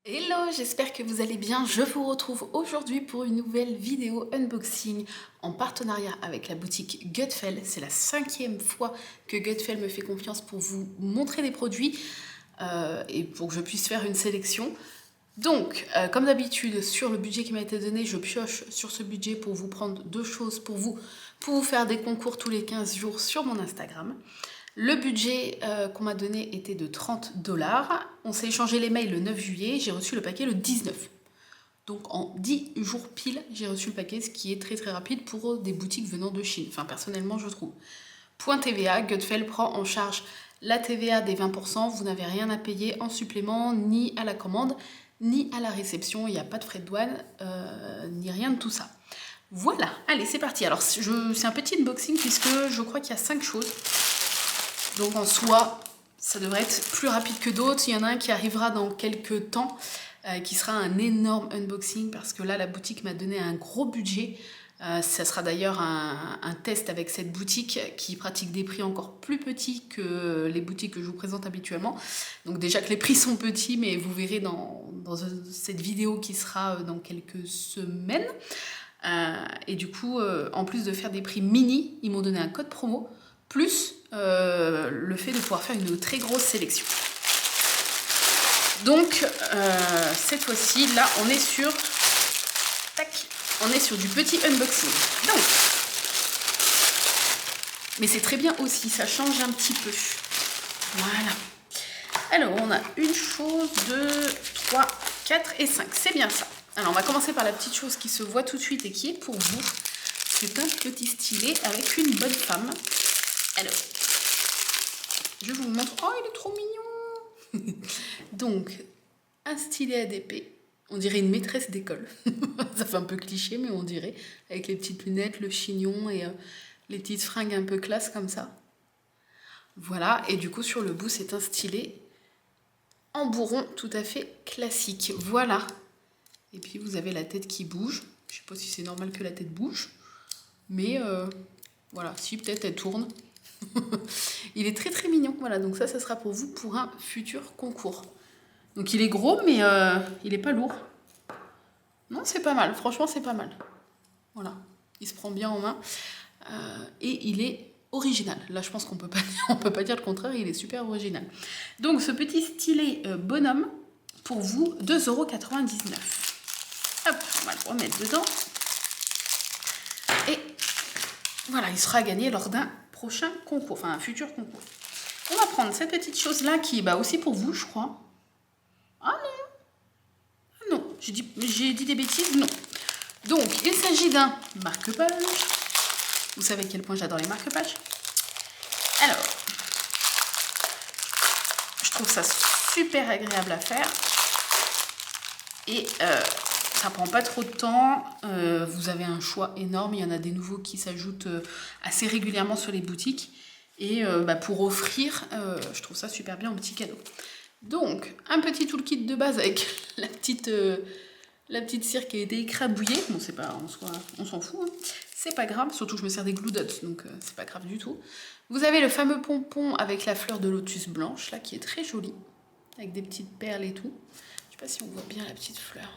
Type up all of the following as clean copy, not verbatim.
Hello, j'espère que vous allez bien. Je vous retrouve aujourd'hui pour une nouvelle vidéo unboxing en partenariat avec la boutique Gutfeld. C'est la 5e fois que Gutfeld me fait confiance pour vous montrer des produits et pour que je puisse faire une sélection. Donc, comme d'habitude, sur le budget qui m'a été donné, je pioche sur ce budget pour vous prendre deux choses pour vous faire des concours tous les 15 jours sur mon Instagram. Le budget qu'on m'a donné était de 30 $. On s'est échangé les mails le 9 juillet, j'ai reçu le paquet le 19. Donc en 10 jours pile, j'ai reçu le paquet, ce qui est très très rapide pour des boutiques venant de Chine. Enfin, personnellement, je trouve. Point TVA, Gutfeld prend en charge la TVA des 20%. Vous n'avez rien à payer en supplément, ni à la commande, ni à la réception. Il n'y a pas de frais de douane, ni rien de tout ça. Voilà, allez, c'est parti. Alors, c'est un petit unboxing puisque je crois qu'il y a 5 choses. Donc en soi, ça devrait être plus rapide que d'autres. Il y en a un qui arrivera dans quelques temps, qui sera un énorme unboxing parce que là, la boutique m'a donné un gros budget. Ça sera d'ailleurs un test avec cette boutique qui pratique des prix encore plus petits que les boutiques que je vous présente habituellement. Donc déjà que les prix sont petits, mais vous verrez dans cette vidéo qui sera dans quelques semaines. Et du coup, en plus de faire des prix mini, ils m'ont donné un code promo, plus le fait de pouvoir faire une très grosse sélection. Donc, cette fois-ci, là, on est sur du petit unboxing. Donc, mais c'est très bien aussi, ça change un petit peu. Voilà. Alors, on a une chose, 2, 3, 4 et 5. C'est bien ça. Alors, on va commencer par la petite chose qui se voit tout de suite et qui est pour vous. C'est un petit stylet avec une bonne femme. Alors, je vous montre. Oh, il est trop mignon. Donc, un stylet ADP. On dirait une maîtresse d'école. Ça fait un peu cliché, mais on dirait. Avec les petites lunettes, le chignon et les petites fringues un peu classe comme ça. Voilà, et du coup, sur le bout, c'est un stylet en bourron tout à fait classique. Voilà. Et puis, vous avez la tête qui bouge. Je sais pas si c'est normal que la tête bouge. Mais voilà, si peut-être elle tourne. Il est très très mignon. Voilà, donc ça sera pour vous pour un futur concours. Donc il est gros, mais il est pas lourd. Non, c'est pas mal. Franchement, c'est pas mal. Voilà, il se prend bien en main. Et il est original. Là, je pense qu'on peut pas dire le contraire. Il est super original. Donc ce petit stylet bonhomme, pour vous, 2,99 €. Hop, on va le remettre dedans. Et voilà, il sera gagné lors d'un prochain concours, enfin un futur concours. On va prendre cette petite chose-là qui est aussi pour vous, je crois. Ah non, non, j'ai dit des bêtises, non. Donc, il s'agit d'un marque-page. Vous savez à quel point j'adore les marque-pages. Alors, je trouve ça super agréable à faire. Et ça prend pas trop de temps. Vous avez un choix énorme. Il y en a des nouveaux qui s'ajoutent assez régulièrement sur les boutiques. Et pour offrir, je trouve ça super bien en petit cadeau. Donc, un petit toolkit de base avec la petite cire qui a été écrabouillée. Bon, c'est pas en soi, on s'en fout. Hein. C'est pas grave, surtout que je me sers des glue dots, donc c'est pas grave du tout. Vous avez le fameux pompon avec la fleur de lotus blanche, là, qui est très jolie, avec des petites perles et tout. Je sais pas si on voit bien la petite fleur.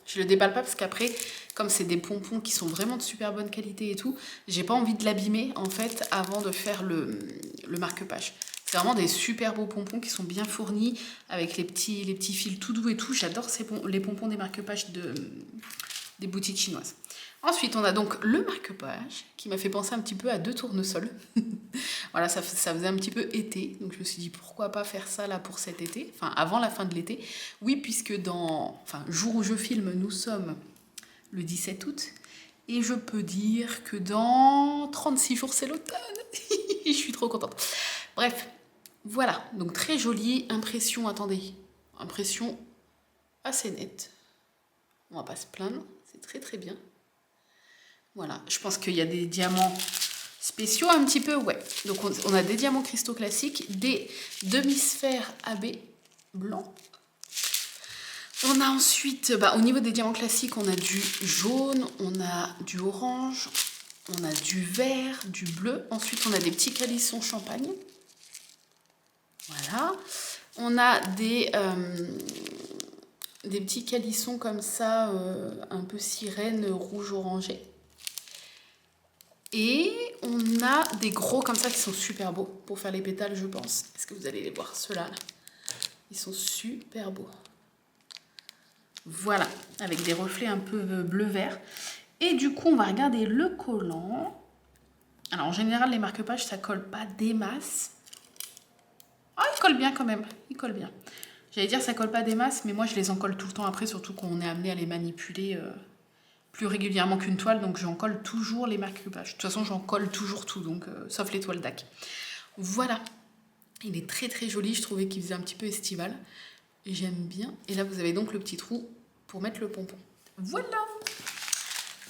Je le déballe pas parce qu'après, comme c'est des pompons qui sont vraiment de super bonne qualité et tout, j'ai pas envie de l'abîmer en fait avant de faire le marque-page. C'est vraiment des super beaux pompons qui sont bien fournis avec les petits fils tout doux et tout. J'adore les pompons des marque-pages des boutiques chinoises. Ensuite, on a donc le marque-page qui m'a fait penser un petit peu à 2 tournesols. Voilà, ça faisait un petit peu été, donc je me suis dit pourquoi pas faire ça là pour cet été, enfin avant la fin de l'été. Oui, puisque jour où je filme, nous sommes le 17 août, et je peux dire que dans 36 jours c'est l'automne. Je suis trop contente. Bref, voilà, donc très jolie impression, attendez, impression assez nette. On va pas se plaindre, c'est très très bien. Voilà, je pense qu'il y a des diamants spéciaux un petit peu, ouais. Donc on a des diamants cristaux classiques, des demi-sphères AB blancs. On a ensuite, au niveau des diamants classiques, on a du jaune, on a du orange, on a du vert, du bleu. Ensuite, on a des petits calissons champagne. Voilà. On a des des petits calissons comme ça, un peu sirène, rouge orangé. Et on a des gros comme ça qui sont super beaux pour faire les pétales, je pense. Est-ce que vous allez les voir, ceux-là là? Ils sont super beaux. Voilà, avec des reflets un peu bleu-vert. Et du coup, on va regarder le collant. Alors, en général, les marque-pages, ça colle pas des masses. Ah, il colle bien quand même. Il colle bien. J'allais dire ça colle pas des masses, mais moi, je les encolle tout le temps après, surtout quand on est amené à les manipuler plus régulièrement qu'une toile. Donc, j'en colle toujours les marque-pages. De toute façon, j'en colle toujours tout, donc sauf les toiles d'ac. Voilà. Il est très très joli. Je trouvais qu'il faisait un petit peu estival. J'aime bien. Et là, vous avez donc le petit trou pour mettre le pompon. Voilà.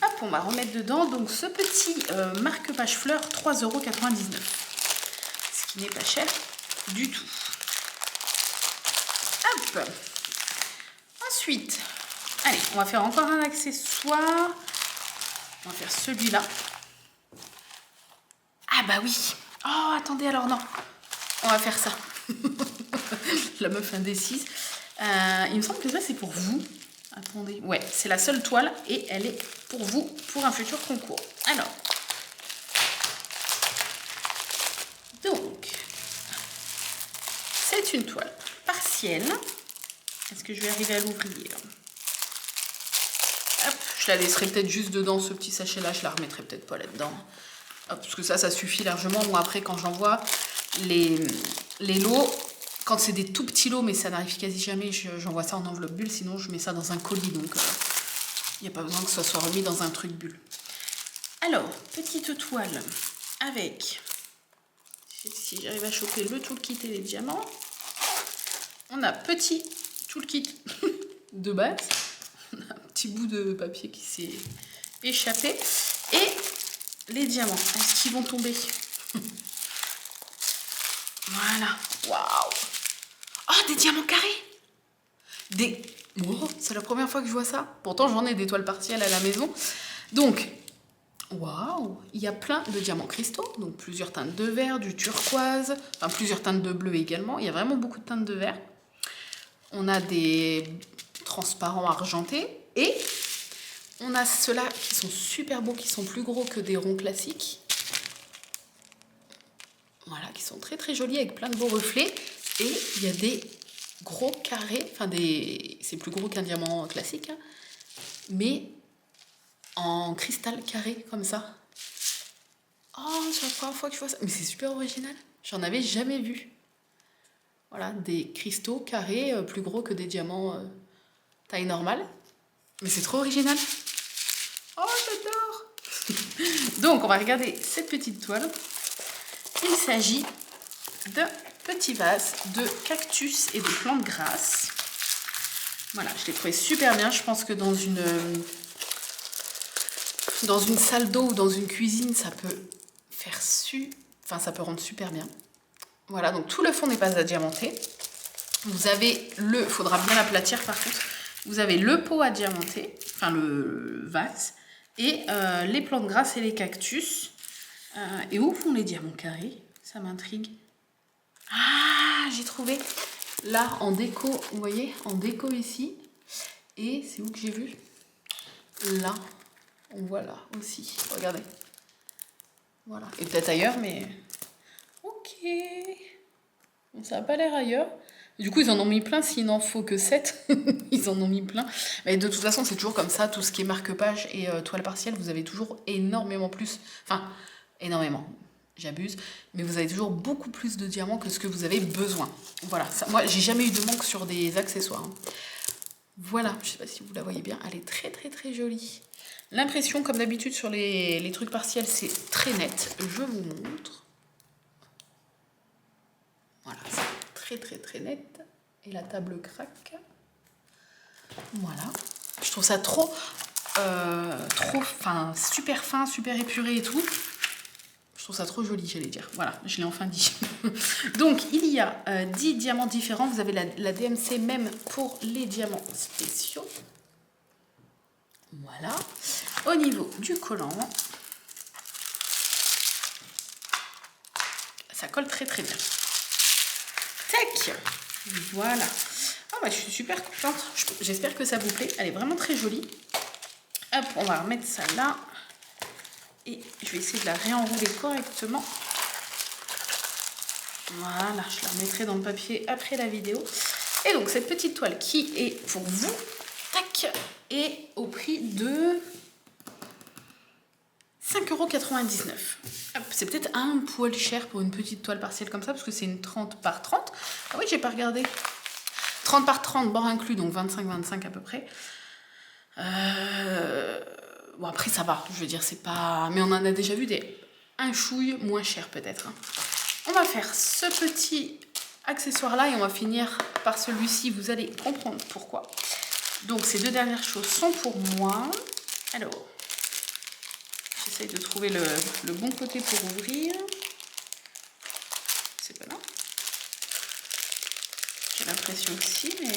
Hop, on va remettre dedans donc ce petit marque-page fleur, 3,99 €. Ce qui n'est pas cher du tout. Hop. Ensuite, allez, on va faire encore un accessoire. On va faire celui-là. Ah bah oui. Oh, attendez, alors non. On va faire ça. La meuf indécise. Il me semble que ça, c'est pour vous. Attendez. Ouais, c'est la seule toile et elle est pour vous, pour un futur concours. Alors. Donc. C'est une toile partielle. Est-ce que je vais arriver à l'ouvrir? Hop, je la laisserai peut-être juste dedans, ce petit sachet-là. Je la remettrai peut-être pas là-dedans. Hop, parce que ça suffit largement. Moi, après, quand j'envoie les lots, quand c'est des tout petits lots, mais ça n'arrive quasi jamais, j'envoie ça en enveloppe bulle. Sinon, je mets ça dans un colis. Donc, il n'y a pas besoin que ça soit remis dans un truc bulle. Alors, petite toile avec... Si j'arrive à choper le toolkit et les diamants. On a petit toolkit de base. On a un petit bout de papier qui s'est échappé. Et les diamants. Est-ce qu'ils vont tomber? Voilà. Waouh! Oh, des diamants carrés! Oh, c'est la première fois que je vois ça. Pourtant, j'en ai des toiles partielles à la maison. Donc, waouh! Il y a plein de diamants cristaux. Donc, plusieurs teintes de vert, du turquoise. Enfin, plusieurs teintes de bleu également. Il y a vraiment beaucoup de teintes de vert. On a des transparents argentés. Et on a ceux-là qui sont super beaux, qui sont plus gros que des ronds classiques. Voilà, qui sont très très jolis avec plein de beaux reflets. Et il y a des gros carrés, enfin c'est plus gros qu'un diamant classique, hein, mais en cristal carré comme ça. Oh, c'est la première fois que je vois ça. Mais c'est super original. J'en avais jamais vu. Voilà, des cristaux carrés plus gros que des diamants taille normale. Mais c'est trop original. Oh, j'adore. Donc, on va regarder cette petite toile. Il s'agit de petits vases de cactus et de plantes grasses. Voilà, je l'ai trouvé super bien. Je pense que dans une salle d'eau ou dans une cuisine, ça peut faire ça peut rendre super bien. Voilà, donc tout le fond n'est pas adiamanté. Vous avez faudra bien l'aplatir par contre. Vous avez le pot adiamanté, enfin le vase, et les plantes grasses et les cactus. Et où font les diamants carrés? Ça m'intrigue. Ah, j'ai trouvé là en déco, vous voyez, en déco ici. Et c'est où que j'ai vu? Là, on voit là aussi. Regardez. Voilà. Et peut-être ailleurs, mais... Ok. Bon, ça n'a pas l'air ailleurs. Du coup, ils en ont mis plein. S'il n'en faut que 7, ils en ont mis plein. Mais de toute façon, c'est toujours comme ça. Tout ce qui est marque-page et toile partielle, vous avez toujours énormément plus... Enfin, énormément. J'abuse, mais vous avez toujours beaucoup plus de diamants que ce que vous avez besoin. Voilà, ça, moi j'ai jamais eu de manque sur des accessoires. Hein. Voilà, je sais pas si vous la voyez bien, elle est très très très jolie. L'impression, comme d'habitude sur les trucs partiels, c'est très net. Je vous montre. Voilà, c'est très très très net. Et la table craque. Voilà. Je trouve ça super fin, super épuré et tout. Je trouve ça trop joli, j'allais dire. Voilà, je l'ai enfin dit. Donc, il y a 10 diamants différents. Vous avez la DMC même pour les diamants spéciaux. Voilà. Au niveau du collant, ça colle très très bien. Tac! Voilà. bah, je suis super contente. J'espère que ça vous plaît. Elle est vraiment très jolie. Hop, on va remettre ça là. Et je vais essayer de la réenrouler correctement. Voilà, je la remettrai dans le papier après la vidéo. Et donc, cette petite toile qui est pour vous, tac, est au prix de 5,99 €. C'est peut-être un poil cher pour une petite toile partielle comme ça, parce que c'est une 30 par 30. Ah oui, j'ai pas regardé. 30 par 30, bord inclus, donc 25-25 à peu près. Bon, après, ça va, je veux dire, c'est pas... Mais on en a déjà vu un chouille moins cher, peut-être. Hein. On va faire ce petit accessoire-là et on va finir par celui-ci. Vous allez comprendre pourquoi. Donc, ces deux dernières choses sont pour moi. Alors, j'essaye de trouver le bon côté pour ouvrir. C'est pas là. J'ai l'impression que si, mais...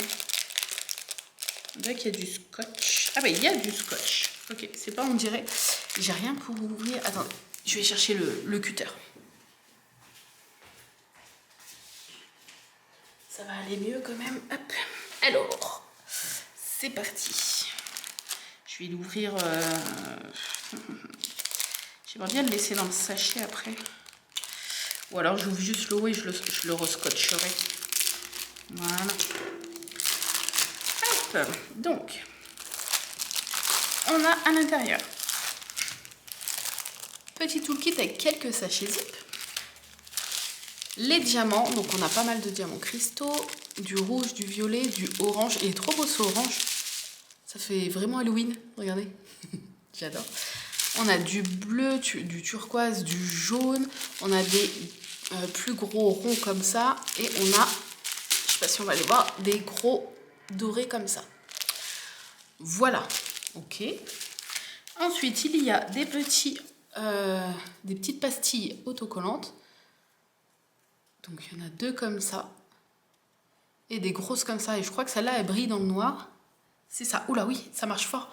On dirait qu'il y a du scotch. Ah bah, il y a du scotch. Ok, c'est pas on dirait. J'ai rien pour ouvrir. Attendez, je vais chercher le cutter. Ça va aller mieux quand même. Hop. Alors, c'est parti. Je vais l'ouvrir. J'aimerais bien le laisser dans le sachet après. Ou alors j'ouvre juste le haut et je le rescotcherai. Voilà. Hop. Donc, on a à l'intérieur petit toolkit avec quelques sachets zip. Les diamants, donc on a pas mal de diamants cristaux, du rouge, du violet, du orange. Il est trop beau ce orange. Ça fait vraiment Halloween, regardez. J'adore. On a du bleu, du turquoise, du jaune. On a des plus gros ronds comme ça. Et on a, je sais pas si on va les voir, des gros dorés comme ça. Voilà. Ok. Ensuite, il y a des petites pastilles autocollantes. Donc, il y en a deux comme ça. Et des grosses comme ça. Et je crois que celle-là, elle brille dans le noir. C'est ça. Oula, oui, ça marche fort.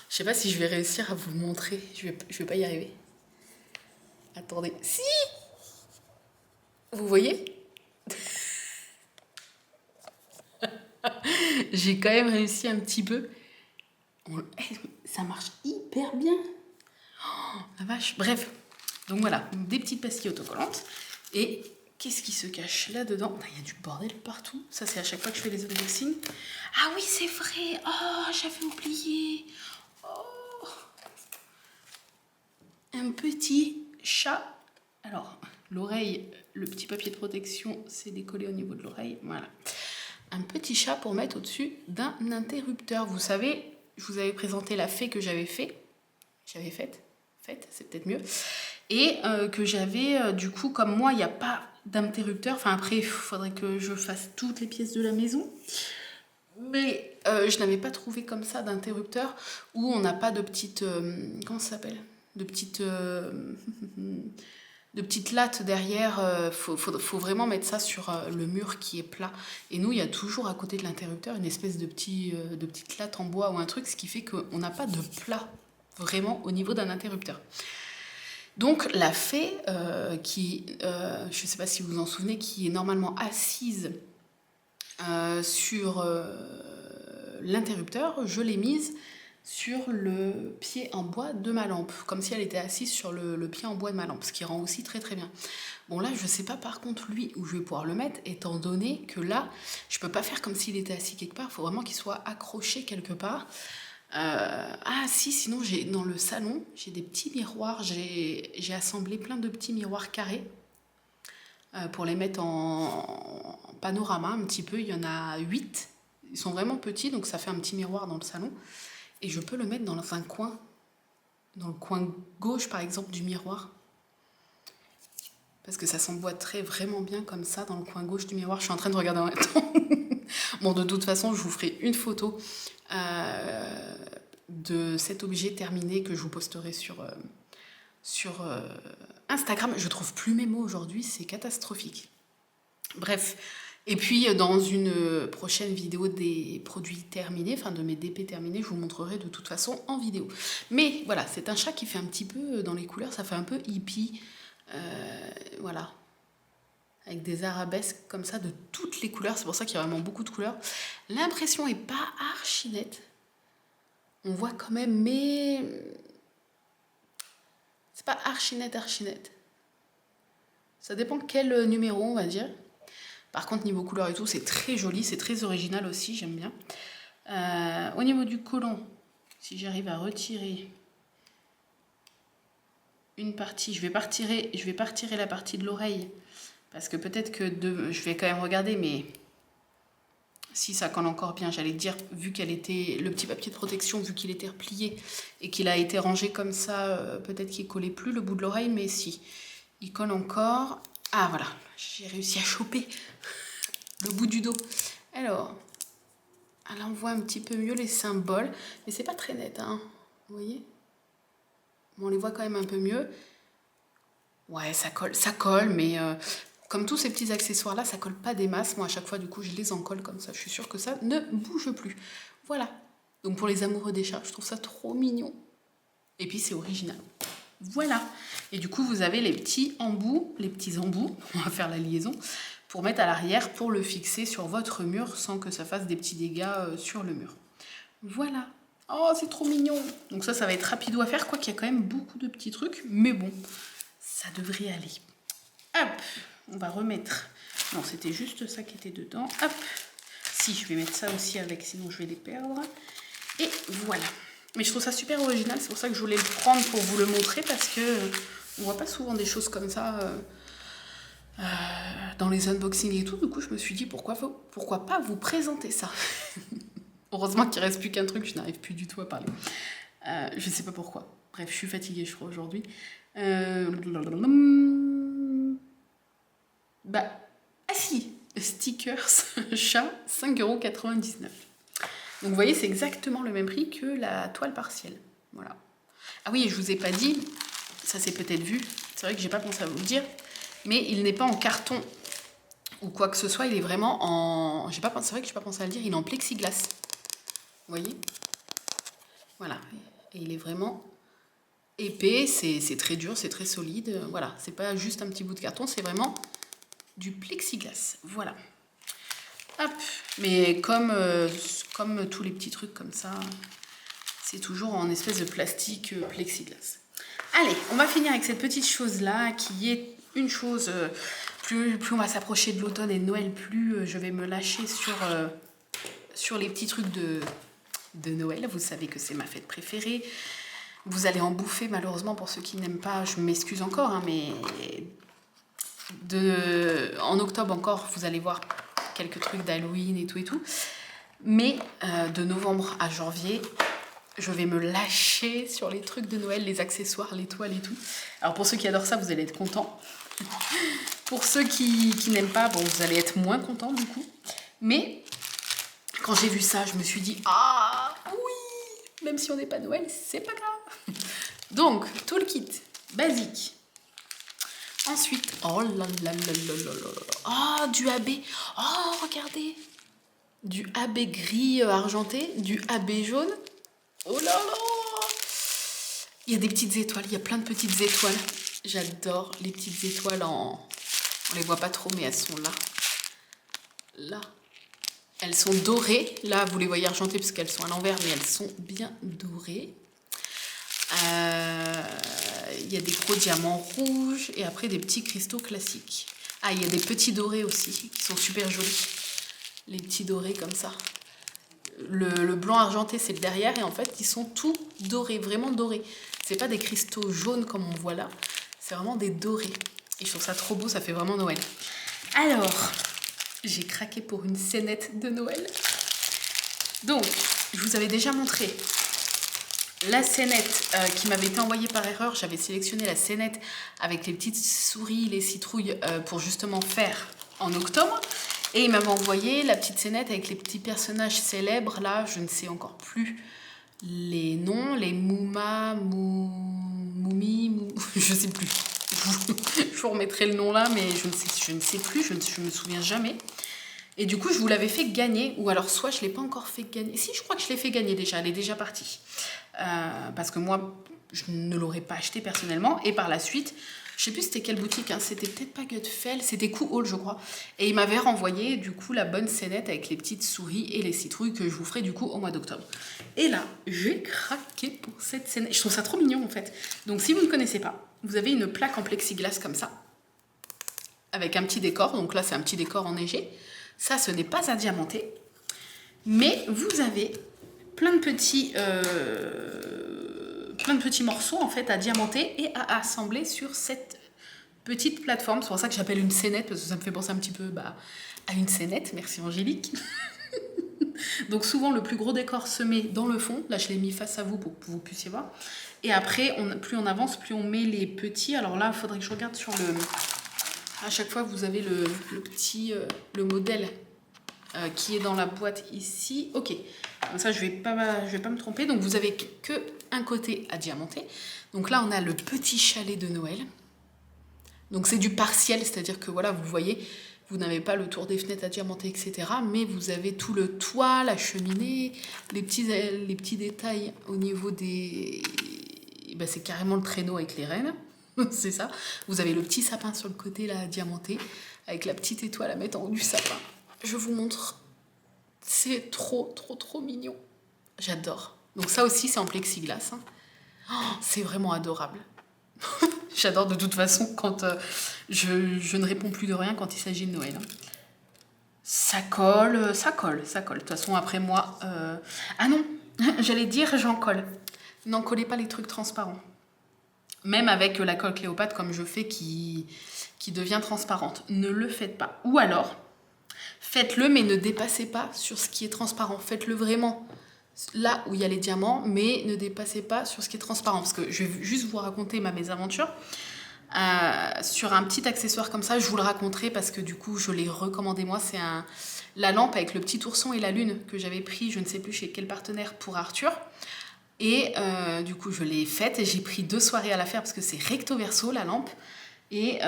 Je sais pas si je vais réussir à vous le montrer. Je vais pas y arriver. Attendez. Si! Vous voyez? J'ai quand même réussi un petit peu. Ça marche hyper bien. Oh, la vache. Bref. Donc voilà, des petites pastilles autocollantes. Et qu'est-ce qui se cache là-dedans? Il y a du bordel partout. Ça, c'est à chaque fois que je fais les unboxings. Ah oui, c'est vrai. Oh, j'avais oublié. Oh. Un petit chat. Alors, l'oreille, le petit papier de protection, c'est décollé au niveau de l'oreille. Voilà. Un petit chat pour mettre au-dessus d'un interrupteur. Vous savez, je vous avais présenté la fée que j'avais faite. C'est peut-être mieux. Et que j'avais, du coup, comme moi, il n'y a pas d'interrupteur. Enfin, après, il faudrait que je fasse toutes les pièces de la maison. Mais je n'avais pas trouvé comme ça d'interrupteur où on n'a pas de petite... comment ça s'appelle? De petites lattes derrière. Faut vraiment mettre ça sur le mur qui est plat. Et nous, il y a toujours à côté de l'interrupteur une espèce de petite latte en bois ou un truc, ce qui fait qu'on n'a pas de plat vraiment au niveau d'un interrupteur. Donc la fée, je ne sais pas si vous vous en souvenez, qui est normalement assise sur l'interrupteur, je l'ai mise sur le pied en bois de ma lampe, comme si elle était assise sur le pied en bois de ma lampe, ce qui rend aussi très très bien. Bon là, je ne sais pas par contre lui où je vais pouvoir le mettre, étant donné que là, je ne peux pas faire comme s'il était assis quelque part, il faut vraiment qu'il soit accroché quelque part. Ah si, sinon dans le salon, j'ai des petits miroirs, j'ai assemblé plein de petits miroirs carrés pour les mettre en panorama un petit peu. Il y en a 8, ils sont vraiment petits, donc ça fait un petit miroir dans le salon. Et je peux le mettre dans un coin, dans le coin gauche par exemple du miroir. Parce que ça s'emboîterait vraiment bien comme ça dans le coin gauche du miroir. Je suis en train de regarder en même temps. Bon, de toute façon, je vous ferai une photo de cet objet terminé que je vous posterai sur Instagram. Je trouve plus mes mots aujourd'hui, c'est catastrophique. Bref, et puis dans une prochaine vidéo des produits terminés, enfin de mes DP terminés, je vous montrerai de toute façon en vidéo. Mais voilà, c'est un chat qui fait un petit peu, dans les couleurs, ça fait un peu hippie. Voilà. avec des arabesques comme ça de toutes les couleurs. C'est pour ça qu'il y a vraiment beaucoup de couleurs. L'impression est pas archi nette. On voit quand même, mais c'est pas archi net. Ça dépend quel numéro, on va dire. Par contre, niveau couleur et tout, c'est très joli, c'est très original aussi, j'aime bien. Au niveau du collant, si j'arrive à retirer une partie, je vais pas retirer la partie de l'oreille, parce que peut-être que je vais quand même regarder, mais si ça colle encore bien, j'allais dire, vu qu'elle était, le petit papier de protection, vu qu'il était replié et qu'il a été rangé comme ça, peut-être qu'il collait plus le bout de l'oreille, mais si, il colle encore. Ah voilà, j'ai réussi à choper le bout du dos. Alors, là on voit un petit peu mieux les symboles, mais c'est pas très net, hein. Vous voyez? Bon, on les voit quand même un peu mieux. Ouais, ça colle, mais comme tous ces petits accessoires là, ça colle pas des masses. Moi à chaque fois du coup je les encolle comme ça, je suis sûre que ça ne bouge plus. Voilà. Donc pour les amoureux des chats, je trouve ça trop mignon. Et puis c'est original. Voilà. Et du coup vous avez les petits embouts, on va faire la liaison, pour mettre à l'arrière, pour le fixer sur votre mur sans que ça fasse des petits dégâts sur le mur. Voilà. Oh, c'est trop mignon. Donc ça va être rapide à faire, quoi qu'il y a quand même beaucoup de petits trucs, mais bon, ça devrait aller. Hop, on va remettre... Non, c'était juste ça qui était dedans. Hop. Si, je vais mettre ça aussi avec, sinon je vais les perdre. Et voilà. Mais je trouve ça super original, c'est pour ça que je voulais le prendre pour vous le montrer, parce que on voit pas souvent des choses comme ça dans les unboxings et tout. Du coup, je me suis dit, pourquoi pas vous présenter ça. Heureusement qu'il ne reste plus qu'un truc, je n'arrive plus du tout à parler. Je ne sais pas pourquoi. Bref, je suis fatiguée, je crois, aujourd'hui. Ah si, stickers chat, 5,99 €. Donc vous voyez, c'est exactement le même prix que la toile partielle. Voilà. Ah oui, et je vous ai pas dit, ça c'est peut-être vu, c'est vrai que j'ai pas pensé à vous le dire, mais il n'est pas en carton ou quoi que ce soit, il est vraiment en... C'est vrai que j'ai pas pensé à le dire, il est en plexiglas. Vous voyez? Voilà. Et il est vraiment épais, c'est très dur, c'est très solide. Voilà, c'est pas juste un petit bout de carton, c'est vraiment du plexiglas. Voilà. Hop. Mais comme tous les petits trucs comme ça, c'est toujours en espèce de plastique plexiglas. Allez, on va finir avec cette petite chose-là, qui est une chose... plus on va s'approcher de l'automne et de Noël, plus je vais me lâcher sur les petits trucs de Noël. Vous savez que c'est ma fête préférée. Vous allez en bouffer, malheureusement, pour ceux qui n'aiment pas. Je m'excuse encore, hein, mais en octobre encore, vous allez voir quelques trucs d'Halloween et tout. Mais de novembre à janvier, je vais me lâcher sur les trucs de Noël, les accessoires, les toiles et tout. Alors pour ceux qui adorent ça, vous allez être contents. Pour ceux qui n'aiment pas, bon, vous allez être moins contents du coup. Mais quand j'ai vu ça, je me suis dit, ah oui, même si on n'est pas Noël, c'est pas grave. Donc, tout le kit basique. Ensuite, oh là là là là là là, oh, du AB. Oh, regardez, du AB gris argenté, du AB jaune. Oh là là, il y a des petites étoiles, il y a plein de petites étoiles. J'adore les petites étoiles on les voit pas trop, mais elles sont là. Là. Elles sont dorées. Là, vous les voyez argentées parce qu'elles sont à l'envers, mais elles sont bien dorées. Il y a des gros diamants rouges et après des petits cristaux classiques. Ah, il y a des petits dorés aussi qui sont super jolis. Les petits dorés comme ça. Le blanc argenté, c'est le derrière et en fait, ils sont tout dorés, vraiment dorés. C'est pas des cristaux jaunes comme on voit là. C'est vraiment des dorés. Et je trouve ça trop beau, ça fait vraiment Noël. Alors, j'ai craqué pour une scénette de Noël. Donc, je vous avais déjà montré la scénette qui m'avait été envoyée par erreur. J'avais sélectionné la scénette avec les petites souris, les citrouilles pour justement faire en octobre. Et il m'avait envoyé la petite scénette avec les petits personnages célèbres. Là, je ne sais encore plus les noms. Les Mouma, Moumi, je ne sais plus. Je vous remettrai le nom là, mais je ne sais plus, je ne me souviens jamais. Et du coup, je vous l'avais fait gagner, ou alors soit je ne l'ai pas encore fait gagner. Si, je crois que je l'ai fait gagner déjà, elle est déjà partie. Parce que moi, je ne l'aurais pas acheté personnellement. Et par la suite, je sais plus c'était quelle boutique, hein, c'était peut-être pas Gutfeld, c'était Coup Hall je crois. Et il m'avait renvoyé du coup la bonne scénette avec les petites souris et les citrouilles que je vous ferai du coup au mois d'octobre. Et là, j'ai craqué pour cette scénette. Je trouve ça trop mignon en fait. Donc si vous ne connaissez pas, vous avez une plaque en plexiglas comme ça, avec un petit décor. Donc là c'est un petit décor enneigé. Ça ce n'est pas à diamanter. Mais vous avez plein de petits morceaux en fait à diamanter et à assembler sur cette petite plateforme. C'est pour ça que j'appelle une scénette, parce que ça me fait penser un petit peu à une scénette. Merci Angélique. Donc souvent le plus gros décor se met dans le fond. Là je l'ai mis face à vous pour que vous puissiez voir. Et après, plus on avance, plus on met les petits. Alors là, il faudrait que je regarde sur le... À chaque fois, vous avez le petit le modèle qui est dans la boîte ici. Ok, comme ça je vais pas me tromper. Donc vous avez que un côté à diamanter. Donc là on a le petit chalet de Noël. Donc c'est du partiel, c'est-à-dire que voilà, vous voyez, vous n'avez pas le tour des fenêtres à diamanter, etc. Mais vous avez tout le toit, la cheminée, les petits détails au niveau des... Ben, c'est carrément le traîneau avec les rennes. C'est ça. Vous avez le petit sapin sur le côté là à diamanter, avec la petite étoile à mettre en haut du sapin. Je vous montre. C'est trop mignon. J'adore. Donc ça aussi, c'est en plexiglas. Hein. Oh, c'est vraiment adorable. J'adore de toute façon quand je ne réponds plus de rien quand il s'agit de Noël. Hein. Ça colle. De toute façon, après moi... Ah non, j'allais dire j'en colle. N'en collez pas les trucs transparents. Même avec la colle Cléopâtre comme je fais qui devient transparente. Ne le faites pas. Ou alors... Faites-le, mais ne dépassez pas sur ce qui est transparent. Faites-le vraiment là où il y a les diamants, mais ne dépassez pas sur ce qui est transparent. Parce que je vais juste vous raconter ma mésaventure. Sur un petit accessoire comme ça, je vous le raconterai parce que du coup, je l'ai recommandé moi. C'est la lampe avec le petit ourson et la lune que j'avais pris, je ne sais plus chez quel partenaire, pour Arthur. Et du coup, je l'ai faite et j'ai pris 2 soirées à la faire parce que c'est recto verso la lampe. Et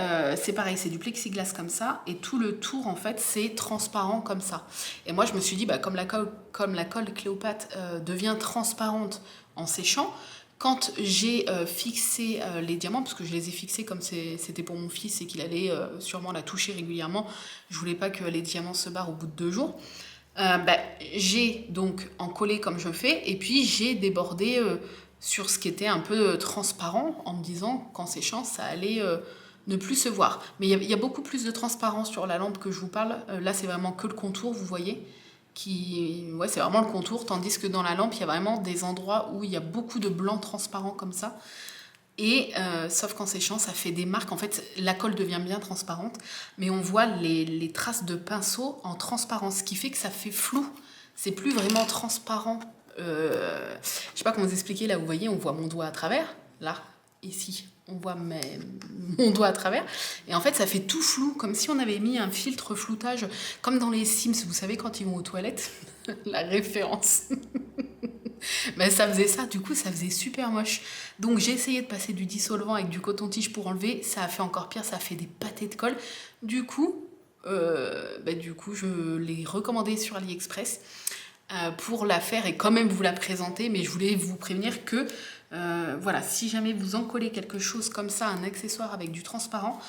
c'est pareil, c'est du plexiglas comme ça, et tout le tour en fait c'est transparent comme ça. Et moi je me suis dit, comme la colle Cléopâtre devient transparente en séchant, quand j'ai fixé les diamants, parce que je les ai fixés comme c'était pour mon fils et qu'il allait sûrement la toucher régulièrement, je voulais pas que les diamants se barrent au bout de 2 jours, j'ai donc encollé comme je fais, et puis j'ai débordé sur ce qui était un peu transparent en me disant qu'en séchant ça allait... ne plus se voir. Mais il y a beaucoup plus de transparence sur la lampe que je vous parle. Là, c'est vraiment que le contour, vous voyez. Ouais, c'est vraiment le contour, tandis que dans la lampe, il y a vraiment des endroits où il y a beaucoup de blanc transparent comme ça. Et sauf qu'en séchant, ça fait des marques. En fait, la colle devient bien transparente, mais on voit les traces de pinceau en transparence, ce qui fait que ça fait flou. C'est plus vraiment transparent. Je sais pas comment vous expliquer. Là, vous voyez, on voit mon doigt à travers. Là, ici, on voit mon doigt à travers. Et en fait, ça fait tout flou, comme si on avait mis un filtre floutage, comme dans les Sims, vous savez, quand ils vont aux toilettes. La référence. Mais ça faisait ça, du coup, ça faisait super moche. Donc, j'ai essayé de passer du dissolvant avec du coton-tige pour enlever. Ça a fait encore pire, ça a fait des pâtés de colle. Du coup, je l'ai recommandé sur AliExpress pour la faire et quand même vous la présenter. Mais je voulais vous prévenir que voilà, si jamais vous encollez quelque chose comme ça, un accessoire avec du transparent,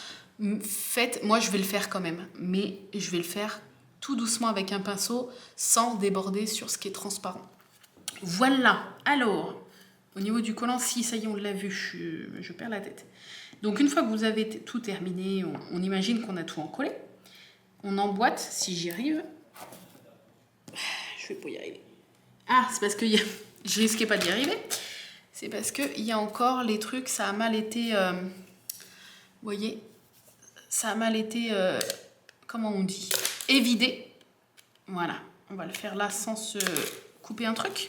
faites, moi je vais le faire quand même, mais je vais le faire tout doucement avec un pinceau sans déborder sur ce qui est transparent. Voilà, alors, au niveau du collant, si ça y est, on l'a vu, je perds la tête. Donc une fois que vous avez tout terminé, on imagine qu'on a tout encollé, on emboîte, si j'y arrive. Je vais pas y arriver. Ah, c'est parce que je risquais pas d'y arriver. C'est parce qu'il y a encore les trucs, ça a mal été... vous voyez, ça a mal été... comment on dit, évidé. Voilà, on va le faire là sans se couper un truc.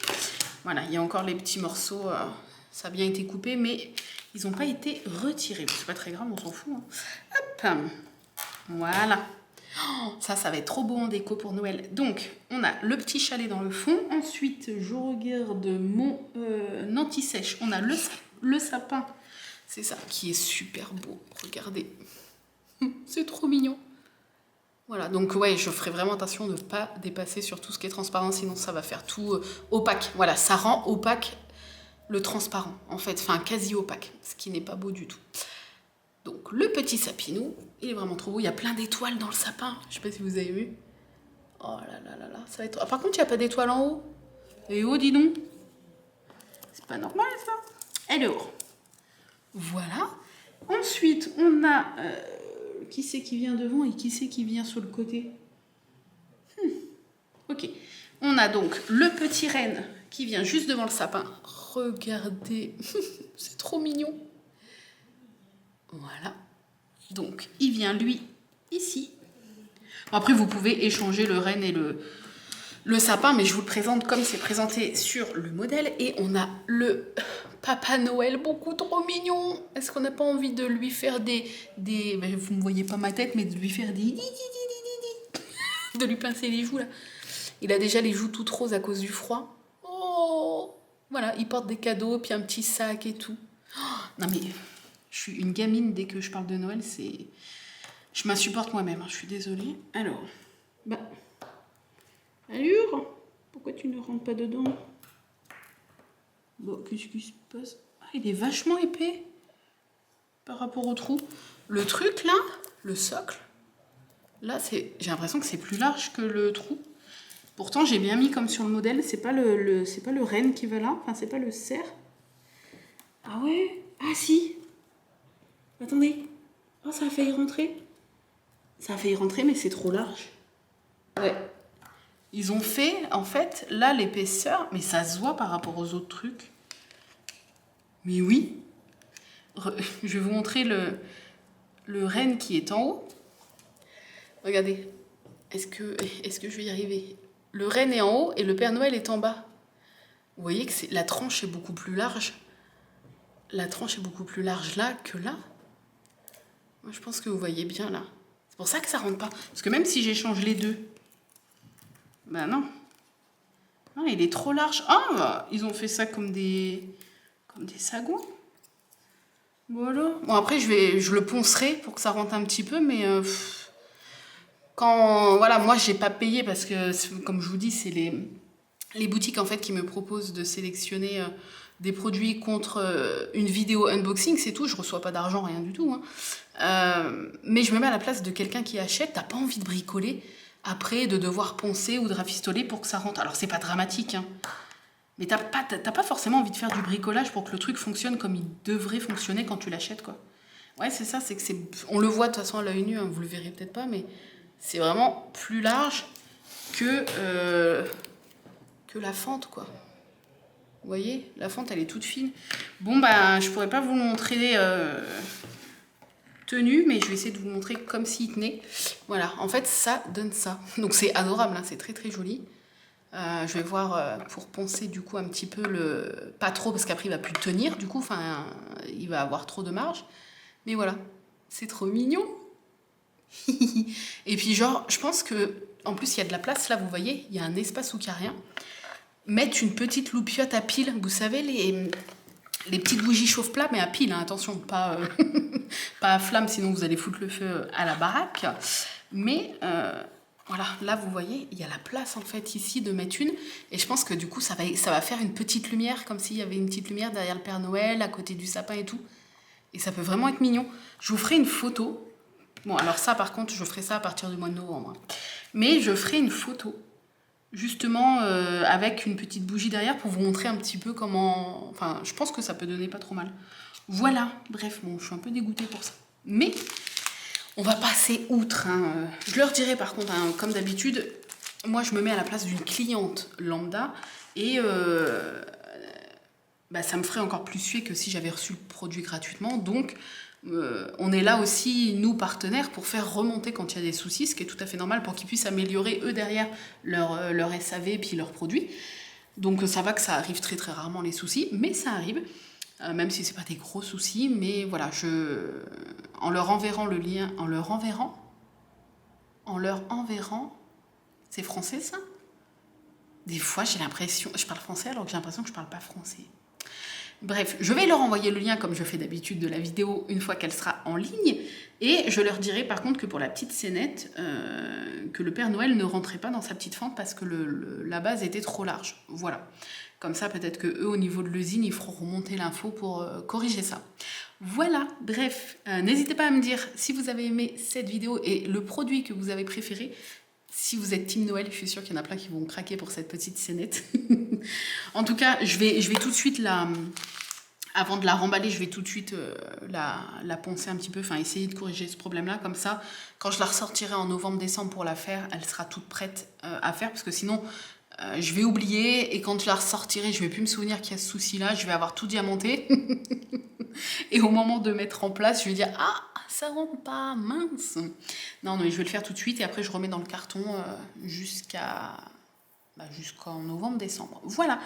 Voilà, il y a encore les petits morceaux, ça a bien été coupé, mais ils n'ont pas été retirés. C'est pas très grave, on s'en fout. Hein. Hop, voilà. Oh, ça va être trop beau en déco pour Noël. Donc, on a le petit chalet dans le fond. Ensuite, je regarde mon anti-sèche. On a le sapin. C'est ça qui est super beau. Regardez. C'est trop mignon. Voilà, donc ouais, je ferai vraiment attention de ne pas dépasser sur tout ce qui est transparent, sinon ça va faire tout opaque. Voilà, ça rend opaque le transparent, en fait, enfin quasi opaque, ce qui n'est pas beau du tout. Donc le petit sapinou, il est vraiment trop beau. Il y a plein d'étoiles dans le sapin. Je sais pas si vous avez vu. Oh là là là là, ça va être... Ah, par contre, il n'y a pas d'étoiles en haut. Et oh, dis donc. C'est pas normal, ça. Alors, voilà. Ensuite, on a... qui c'est qui vient devant et qui c'est qui vient sur le côté? Ok. On a donc le petit renne qui vient juste devant le sapin. Regardez, c'est trop mignon. Voilà. Donc, il vient, lui, ici. Après, vous pouvez échanger le renne et le sapin, mais je vous le présente comme c'est présenté sur le modèle. Et on a le Papa Noël, beaucoup trop mignon. Est-ce qu'on n'a pas envie de lui faire des vous ne voyez pas ma tête, mais de lui faire des... de lui pincer les joues, là. Il a déjà les joues toutes roses à cause du froid. Oh, voilà, il porte des cadeaux, puis un petit sac et tout. Oh, non mais, je suis une gamine, dès que je parle de Noël, c'est... Je m'insupporte moi-même, hein, je suis désolée. Alors, bah... Allure, pourquoi tu ne rentres pas dedans? Bon, qu'est-ce qui se passe? Ah, il est vachement épais par rapport au trou. Le truc, là, le socle, là, j'ai l'impression que c'est plus large que le trou. Pourtant, j'ai bien mis comme sur le modèle, c'est pas c'est pas le renne qui va là, enfin, c'est pas le cerf. Ah ouais? Ah si! Attendez. Oh, ça a failli rentrer. Ça a failli rentrer, mais c'est trop large. Ouais. Ils ont fait, en fait, là, l'épaisseur, mais ça se voit par rapport aux autres trucs. Mais oui. Je vais vous montrer le renne qui est en haut. Regardez. Est-ce que je vais y arriver? Le renne est en haut et le Père Noël est en bas. Vous voyez que la tranche est beaucoup plus large. La tranche est beaucoup plus large là que là. Moi, je pense que vous voyez bien là. C'est pour ça que ça rentre pas. Parce que même si j'échange les deux, ben non. Non, il est trop large. Ah, ils ont fait ça comme des sagons. Voilà. Bon, après, je le poncerai pour que ça rentre un petit peu, mais voilà, moi, j'ai pas payé parce que, comme je vous dis, c'est les boutiques en fait qui me proposent de sélectionner des produits contre une vidéo unboxing, c'est tout. Je reçois pas d'argent, rien du tout. Hein. Mais je me mets à la place de quelqu'un qui achète. T'as pas envie de bricoler après, de devoir poncer ou de rafistoler pour que ça rentre. Alors c'est pas dramatique, hein. Mais t'as pas forcément envie de faire du bricolage pour que le truc fonctionne comme il devrait fonctionner quand tu l'achètes, quoi. Ouais, c'est ça, c'est que on le voit de toute façon à l'œil nu, hein, vous le verrez peut-être pas, mais c'est vraiment plus large que la fente, quoi. Vous voyez, la fente, elle est toute fine. Bon, bah, je pourrais pas vous le montrer tenu, mais je vais essayer de vous le montrer comme s'il tenait. Voilà, en fait, ça donne ça. Donc, c'est adorable, hein, c'est très, très joli. Je vais voir pour poncer, du coup, un petit peu pas trop, parce qu'après, il va plus tenir, du coup. Enfin, il va avoir trop de marge. Mais voilà, c'est trop mignon. Et puis, genre, je pense que... En plus, il y a de la place, là, vous voyez, il y a un espace où il n'y a rien. Mettre une petite loupiote à pile, vous savez, les petites bougies chauffe-plat, mais à pile, hein, attention, pas, pas à flamme, sinon vous allez foutre le feu à la baraque. Mais voilà, là, vous voyez, il y a la place, en fait, ici, de mettre une. Et je pense que, du coup, ça va faire une petite lumière, comme s'il y avait une petite lumière derrière le Père Noël, à côté du sapin et tout. Et ça peut vraiment être mignon. Je vous ferai une photo. Bon, alors ça, par contre, je ferai ça à partir du mois de novembre. Mais je ferai une photo, justement, avec une petite bougie derrière pour vous montrer un petit peu comment... Enfin, je pense que ça peut donner pas trop mal. Voilà, bref, bon, je suis un peu dégoûtée pour ça. Mais on va passer outre. Hein. Je leur dirai, par contre, hein, comme d'habitude, moi, je me mets à la place d'une cliente lambda et... bah, ça me ferait encore plus suer que si j'avais reçu le produit gratuitement. Donc, on est là aussi, nous, partenaires, pour faire remonter quand il y a des soucis, ce qui est tout à fait normal pour qu'ils puissent améliorer, eux, derrière, leur SAV puis leurs produits. Donc, ça va que ça arrive très, très rarement, les soucis, mais ça arrive, même si c'est pas des gros soucis. Mais voilà, en leur enverrant le lien... En leur enverrant... C'est français, ça? Des fois, j'ai l'impression... Je parle français alors que j'ai l'impression que je parle pas français. Bref, je vais leur envoyer le lien comme je fais d'habitude de la vidéo une fois qu'elle sera en ligne. Et je leur dirai par contre que pour la petite scénette, que le Père Noël ne rentrait pas dans sa petite fente parce que la base était trop large. Voilà. Comme ça, peut-être que eux, au niveau de l'usine, ils feront remonter l'info pour corriger ça. Voilà, bref, n'hésitez pas à me dire si vous avez aimé cette vidéo et le produit que vous avez préféré. Si vous êtes team Noël, je suis sûre qu'il y en a plein qui vont craquer pour cette petite scénette. En tout cas, je vais tout de suite avant de la remballer, je vais tout de suite la poncer un petit peu, enfin essayer de corriger ce problème-là. Comme ça, quand je la ressortirai en novembre-décembre pour la faire, elle sera toute prête à faire. Parce que sinon, je vais oublier et quand je la ressortirai, je vais plus me souvenir qu'il y a ce souci-là. Je vais avoir tout diamanté. Et au moment de mettre en place, je vais dire « Ah, ça rentre pas, mince !» Non, mais je vais le faire tout de suite et après je remets dans le carton jusqu'en novembre-décembre. Voilà.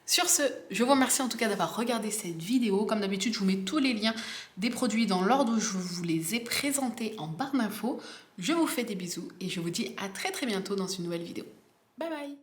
Sur ce, je vous remercie en tout cas d'avoir regardé cette vidéo. Comme d'habitude, je vous mets tous les liens des produits dans l'ordre où je vous les ai présentés en barre d'infos. Je vous fais des bisous et je vous dis à très bientôt dans une nouvelle vidéo. Bye bye!